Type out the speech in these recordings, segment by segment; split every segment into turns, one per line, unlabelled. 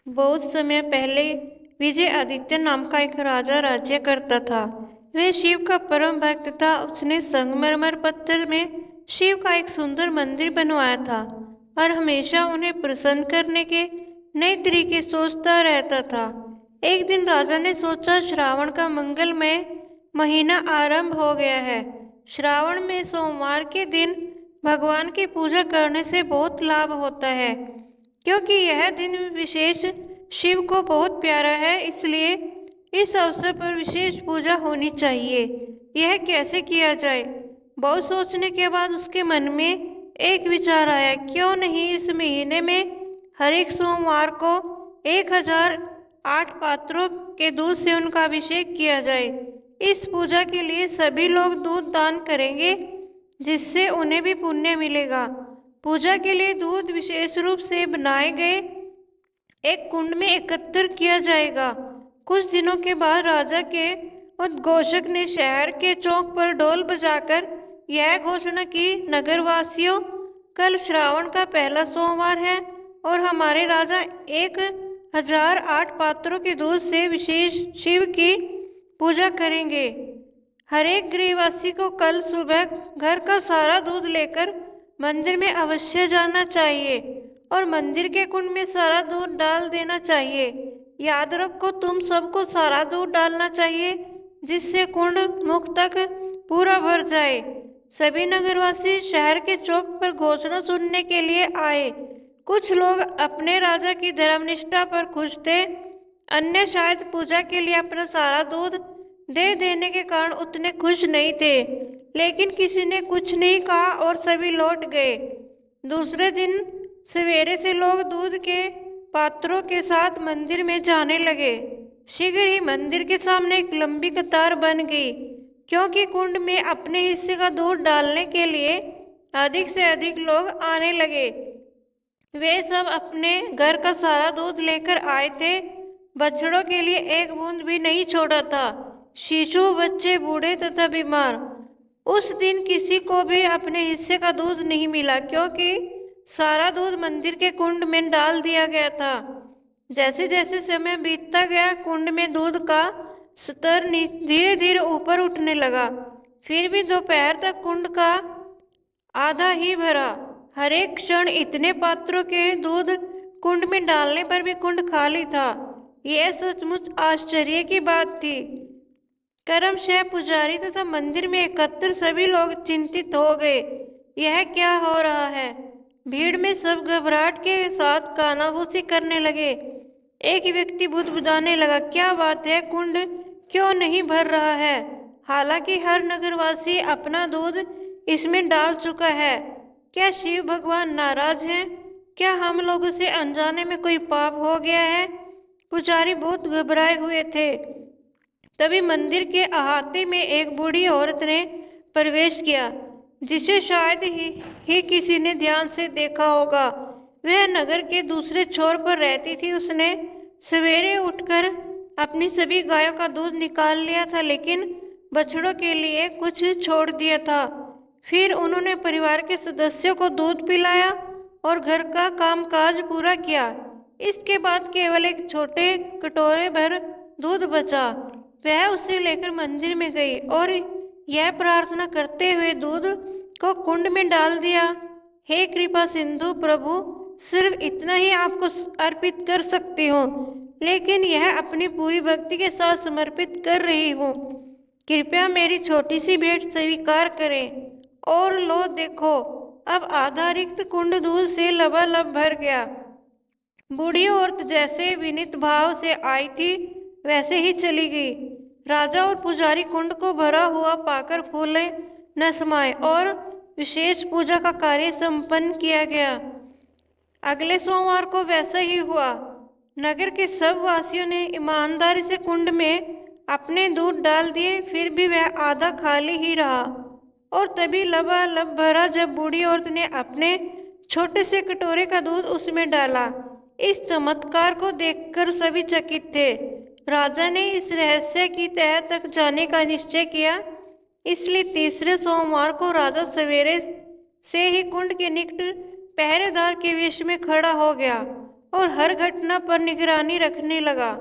बहुत समय पहले विजय आदित्य नाम का एक राजा राज्य करता था। वह शिव का परम भक्त था। उसने संगमरमर पत्थर में शिव का एक सुंदर मंदिर बनवाया था और हमेशा उन्हें प्रसन्न करने के नए तरीके सोचता रहता था। एक दिन राजा ने सोचा, श्रावण का मंगलमय महीना आरंभ हो गया है। श्रावण में सोमवार के दिन भगवान की पूजा करने से बहुत लाभ होता है, क्योंकि यह दिन विशेष शिव को बहुत प्यारा है। इसलिए इस अवसर पर विशेष पूजा होनी चाहिए। यह कैसे किया जाए? बहुत सोचने के बाद उसके मन में एक विचार आया, क्यों नहीं इस महीने में हर एक सोमवार को 1008 पात्रों के दूध से उनका अभिषेक किया जाए। इस पूजा के लिए सभी लोग दूध दान करेंगे, जिससे उन्हें भी पुण्य मिलेगा। पूजा के लिए दूध विशेष रूप से बनाए गए एक कुंड में एकत्र किया जाएगा। कुछ दिनों के बाद राजा के उद्घोषक ने शहर के चौक पर ढोल बजाकर यह घोषणा की, नगरवासियों, कल श्रावण का पहला सोमवार है और हमारे राजा 1008 पात्रों के दूध से विशेष शिव की पूजा करेंगे। हर एक गृहवासी को कल सुबह घर का सारा दूध लेकर मंदिर में अवश्य जाना चाहिए और मंदिर के कुंड में सारा दूध डाल देना चाहिए। याद रखो, तुम सबको सारा दूध डालना चाहिए, जिससे कुंड मुख तक पूरा भर जाए। सभी नगरवासी शहर के चौक पर घोषणा सुनने के लिए आए। कुछ लोग अपने राजा की धर्मनिष्ठा पर खुश थे, अन्य शायद पूजा के लिए अपना सारा दूध दे देने के कारण उतने खुश नहीं थे। लेकिन किसी ने कुछ नहीं कहा और सभी लौट गए। दूसरे दिन सवेरे से लोग दूध के पात्रों के साथ मंदिर में जाने लगे। शीघ्र ही मंदिर के सामने एक लंबी कतार बन गई, क्योंकि कुंड में अपने हिस्से का दूध डालने के लिए अधिक से अधिक लोग आने लगे। वे सब अपने घर का सारा दूध लेकर आए थे। बछड़ों के लिए एक बूंद भी नहीं छोड़ा था। शिशु, बच्चे, बूढ़े तथा बीमार, उस दिन किसी को भी अपने हिस्से का दूध नहीं मिला, क्योंकि सारा दूध मंदिर के कुंड में डाल दिया गया था। जैसे जैसे समय बीतता गया, कुंड में दूध का स्तर धीरे धीरे ऊपर उठने लगा। फिर भी दोपहर तक कुंड का आधा ही भरा। हर एक क्षण इतने पात्रों के दूध कुंड में डालने पर भी कुंड खाली था। यह सचमुच आश्चर्य की बात थी। कर्मशः पुजारी तथा मंदिर में एकत्र सभी लोग चिंतित हो गए। यह क्या हो रहा है? भीड़ में सब घबराहट के साथ कानाफूसी करने लगे। एक व्यक्ति बुदबुदाने लगा, क्या बात है, कुंड क्यों नहीं भर रहा है? हालांकि हर नगरवासी अपना दूध इसमें डाल चुका है। क्या शिव भगवान नाराज हैं? क्या हम लोगों से अनजाने में कोई पाप हो गया है? पुजारी बहुत घबराए हुए थे। तभी मंदिर के अहाते में एक बूढ़ी औरत ने प्रवेश किया, जिसे शायद ही किसी ने ध्यान से देखा होगा। वह नगर के दूसरे छोर पर रहती थी। उसने सवेरे उठकर अपनी सभी गायों का दूध निकाल लिया था, लेकिन बछड़ों के लिए कुछ छोड़ दिया था। फिर उन्होंने परिवार के सदस्यों को दूध पिलाया और घर का कामकाज पूरा किया। इसके बाद केवल एक छोटे कटोरे भर दूध बचा। वह उसे लेकर मंदिर में गई और यह प्रार्थना करते हुए दूध को कुंड में डाल दिया, हे कृपा सिंधु प्रभु, सिर्फ इतना ही आपको अर्पित कर सकती हूँ, लेकिन यह अपनी पूरी भक्ति के साथ समर्पित कर रही हूँ। कृपया मेरी छोटी सी भेंट स्वीकार करें। और लो देखो, अब आधा रिक्त कुंड दूध से लबालब भर गया। बूढ़ी औरत जैसे विनीत भाव से आई थी, वैसे ही चली गई। राजा और पुजारी कुंड को भरा हुआ पाकर फूले न समाये और विशेष पूजा का कार्य संपन्न किया गया। अगले सोमवार को वैसा ही हुआ। नगर के सब वासियों ने ईमानदारी से कुंड में अपने दूध डाल दिए, फिर भी वह आधा खाली ही रहा। और तभी लबालब भरा जब बूढ़ी औरत ने अपने छोटे से कटोरे का दूध उसमें डाला। इस चमत्कार को देखकर सभी चकित थे। राजा ने इस रहस्य की तह तक जाने का निश्चय किया, इसलिए तीसरे सोमवार को राजा सवेरे से ही कुंड के निकट पहरेदार के वेश में खड़ा हो गया और हर घटना पर निगरानी रखने लगा।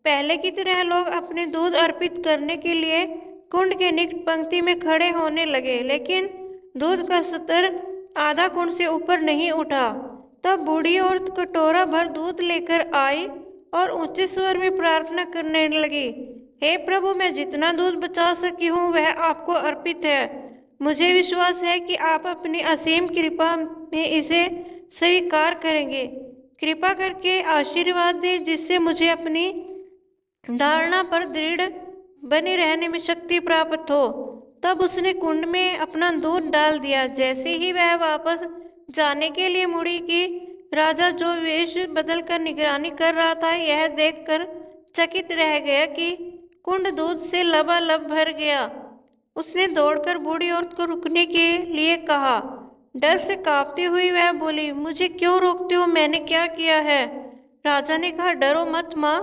पहले की तरह लोग अपने दूध अर्पित करने के लिए कुंड के निकट पंक्ति में खड़े होने लगे, लेकिन दूध का स्तर आधा कुंड से ऊपर नहीं उठा। तब बूढ़ी औरत कटोरा भर दूध लेकर आई और ऊंचे स्वर में प्रार्थना करने लगी, हे प्रभु, मैं जितना दूध बचा सकी हूँ वह आपको अर्पित है। मुझे विश्वास है कि आप अपनी असीम कृपा में इसे स्वीकार करेंगे। कृपा करके आशीर्वाद दें जिससे मुझे अपनी धारणा पर दृढ़ बने रहने में शक्ति प्राप्त हो। तब उसने कुंड में अपना दूध डाल दिया। जैसे ही वह वापस जाने के लिए मुड़ी कि राजा, जो वेश बदलकर निगरानी कर रहा था, यह देखकर चकित रह गया कि कुंड दूध से लबालब भर गया। उसने दौड़कर बूढ़ी औरत को रुकने के लिए कहा। डर से कांपती हुई वह बोली, मुझे क्यों रोकते हो? मैंने क्या किया है? राजा ने कहा, डरो मत माँ,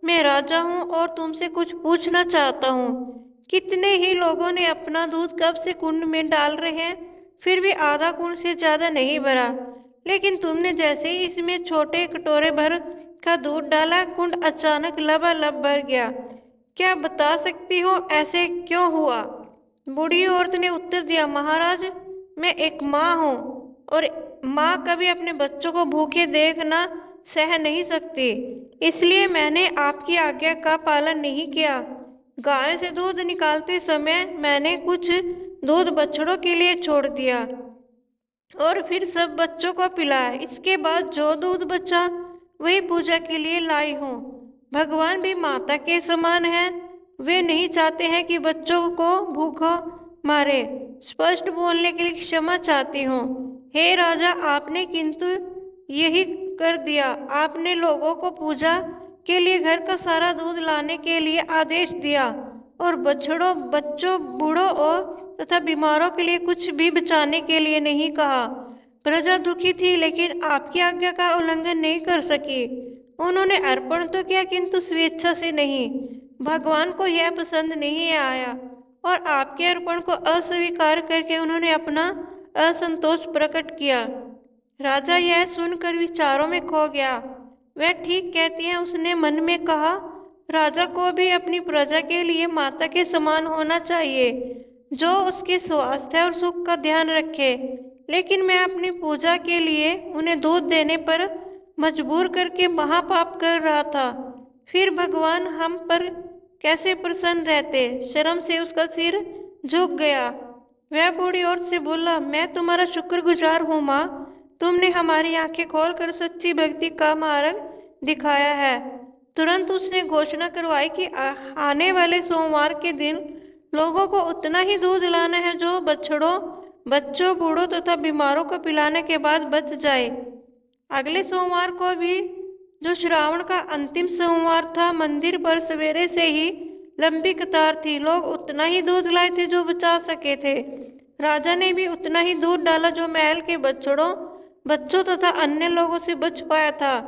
मैं राजा हूँ और तुमसे कुछ पूछना चाहता हूँ। कितने ही लोगों ने अपना दूध कब से कुंड में डाल रहे हैं, फिर भी आधा कुंड से ज़्यादा नहीं भरा, लेकिन तुमने जैसे ही इसमें छोटे कटोरे भर का दूध डाला, कुंड अचानक लबालब भर गया। क्या बता सकती हो ऐसे क्यों हुआ? बूढ़ी औरत ने उत्तर दिया, महाराज, मैं एक माँ हूँ और माँ कभी अपने बच्चों को भूखे देखना सह नहीं सकती, इसलिए मैंने आपकी आज्ञा का पालन नहीं किया। गाय से दूध निकालते समय मैंने कुछ दूध बछड़ों के लिए छोड़ दिया और फिर सब बच्चों को पिलाया। इसके बाद जो दूध बचा वही पूजा के लिए लाई हूँ। भगवान भी माता के समान है, वे नहीं चाहते हैं कि बच्चों को भूखा मारे। स्पष्ट बोलने के लिए क्षमा चाहती हूँ। हे राजा, आपने किंतु यही कर दिया। आपने लोगों को पूजा के लिए घर का सारा दूध लाने के लिए आदेश दिया और बछड़ों, बच्चों, बूढ़ों और तथा बीमारों के लिए कुछ भी बचाने के लिए नहीं कहा। प्रजा दुखी थी, लेकिन आपकी आज्ञा का उल्लंघन नहीं कर सकी। उन्होंने अर्पण तो किया, किंतु स्वेच्छा से नहीं। भगवान को यह पसंद नहीं आया और आपके अर्पण को अस्वीकार करके उन्होंने अपना असंतोष प्रकट किया। राजा यह सुनकर विचारों में खो गया। वह ठीक कहती है, उसने मन में कहा, राजा को भी अपनी प्रजा के लिए माता के समान होना चाहिए, जो उसके स्वास्थ्य और सुख का ध्यान रखे। लेकिन मैं अपनी पूजा के लिए उन्हें दूध देने पर मजबूर करके महापाप कर रहा था। फिर भगवान हम पर कैसे प्रसन्न रहते? शर्म से उसका सिर झुक गया। वह बूढ़ी औरत से बोला, मैं तुम्हारा शुक्रगुजार हूँ माँ, तुमने हमारी आंखें खोलकर सच्ची भक्ति का मार्ग दिखाया है। तुरंत उसने घोषणा करवाई कि आने वाले सोमवार के दिन लोगों को उतना ही दूध लाना है जो बछड़ों, बच्चों, बूढ़ों तथा बीमारों को पिलाने के बाद बच जाए। अगले सोमवार को भी, जो श्रावण का अंतिम सोमवार था, मंदिर पर सवेरे से ही लंबी कतार थी। लोग उतना ही दूध लाए थे जो बचा सके थे। राजा ने भी उतना ही दूध डाला जो महल के बछड़ों, बच्चों तथा अन्य लोगों से बच पाया था।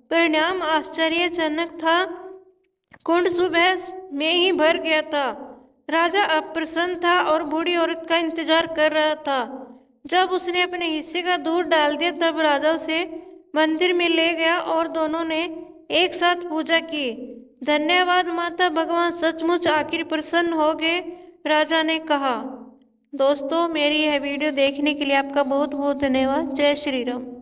परिणाम आश्चर्यजनक था। कुंड सुबह में ही भर गया था। राजा अप्रसन्न था और बूढ़ी औरत का इंतजार कर रहा था। जब उसने अपने हिस्से का दूध डाल दिया, तब राजा उसे मंदिर में ले गया और दोनों ने एक साथ पूजा की। धन्यवाद माता, भगवान सचमुच आखिर प्रसन्न हो गए, राजा ने कहा। दोस्तों, मेरी यह वीडियो देखने के लिए आपका बहुत बहुत धन्यवाद। जय श्री राम।